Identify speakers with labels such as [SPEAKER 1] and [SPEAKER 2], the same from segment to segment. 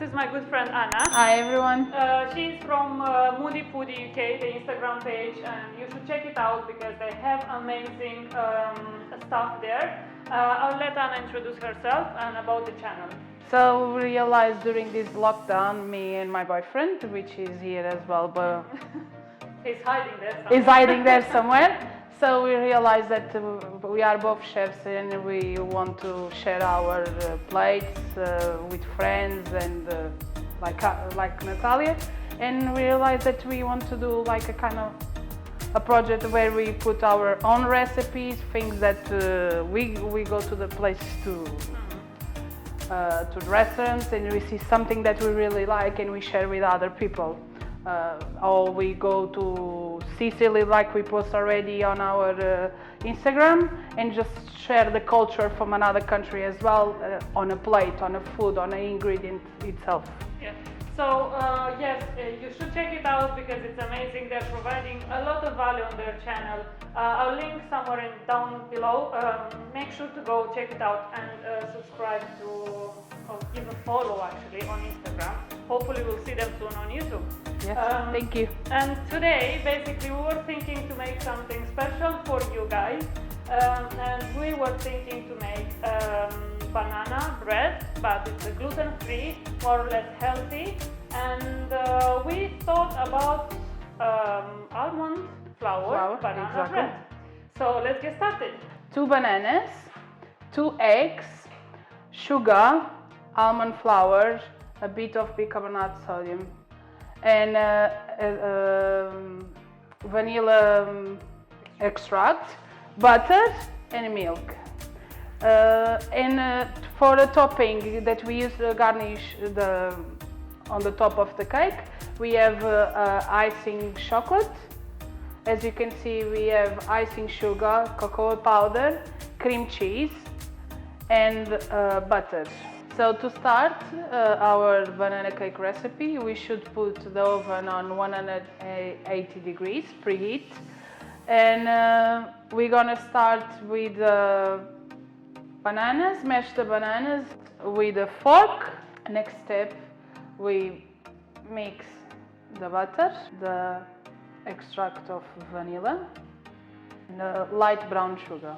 [SPEAKER 1] this is my good friend Anna.
[SPEAKER 2] Hi everyone.
[SPEAKER 1] She's from Moody Foodie UK, the Instagram page, and you should check it out because they have amazing stuff there. I'll let Anna introduce herself and about the channel.
[SPEAKER 2] So we realized during this lockdown, me and my boyfriend, which is here as well, but
[SPEAKER 1] he's hiding there somewhere.
[SPEAKER 2] He's hiding there somewhere. So we realized that we are both chefs and we want to share our plates with friends and like Natalia. And we realized that we want to do like a kind of a project where we put our own recipes, things that we go to the place to the restaurants and we see something that we really like and we share with other people. Or we go to Sicily, like we post already on our Instagram, and just share the culture from another country as well on a plate, on a food, on an ingredient itself.
[SPEAKER 1] Yeah. So yes, you should check it out because it's amazing. They're providing a lot of value on their channel. I'll link somewhere down below. Make sure to go check it out and subscribe to, or give a follow actually on Instagram. Hopefully we'll see them soon on YouTube.
[SPEAKER 2] Yes, thank you.
[SPEAKER 1] And today, basically, we were thinking to make something special for you guys. And we were thinking to make banana bread, but it's a gluten-free, more or less healthy. And we thought about almond flour banana bread. So let's get started.
[SPEAKER 2] 2 bananas, 2 eggs, sugar, almond flour, a bit of bicarbonate sodium, and vanilla extract, butter and milk. For the topping that we use to garnish on the top of the cake, we have icing chocolate. As you can see, we have icing sugar, cacao powder, cream cheese and butter. So to start our banana cake recipe, we should put the oven on 180 degrees, preheat. And we're gonna start with bananas, mash the bananas with a fork. Next step, we mix the butter, the extract of vanilla, and the light brown sugar.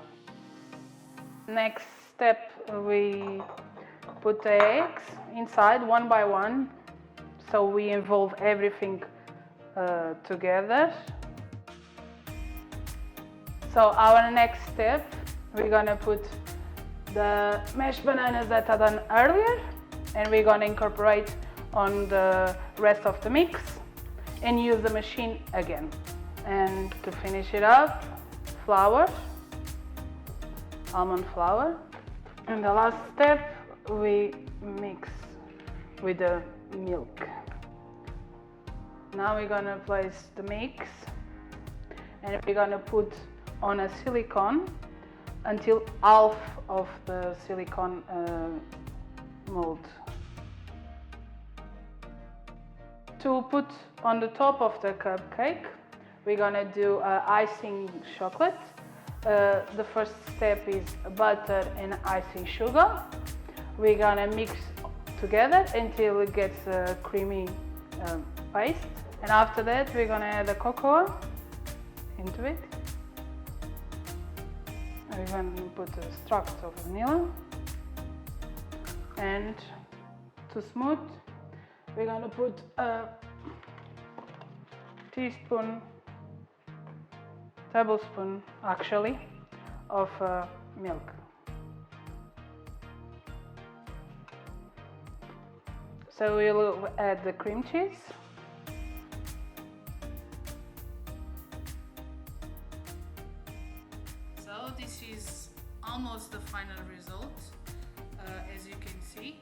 [SPEAKER 2] Next step, we put the eggs inside one by one, so we involve everything together. So our next step, we're gonna put the mashed bananas that I done earlier, and we're gonna incorporate on the rest of the mix and use the machine again. And to finish it up, flour, almond flour. And the last step, we mix with the milk. Now we're gonna place the mix and we're gonna put on a silicone until half of the silicone mold. To put on the top of the cupcake, we're gonna do icing chocolate. The first step is butter and icing sugar. We're gonna mix together until it gets a creamy paste. And after that, we're gonna add the cocoa into it. We're gonna put a extract of vanilla. And to smooth, we're gonna put a tablespoon actually, of milk. So we'll add the cream cheese. So this is almost the final result, as you can see.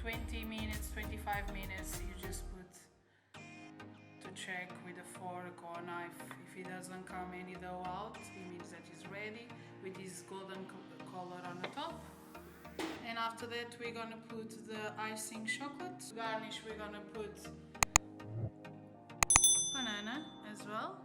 [SPEAKER 2] Twenty minutes, 25 minutes, you just put to check with a fork or knife. If it doesn't come any dough out, it means that it's ready with this golden color on the top. And after that, we're gonna put the icing chocolate. Garnish, we're gonna put banana as well.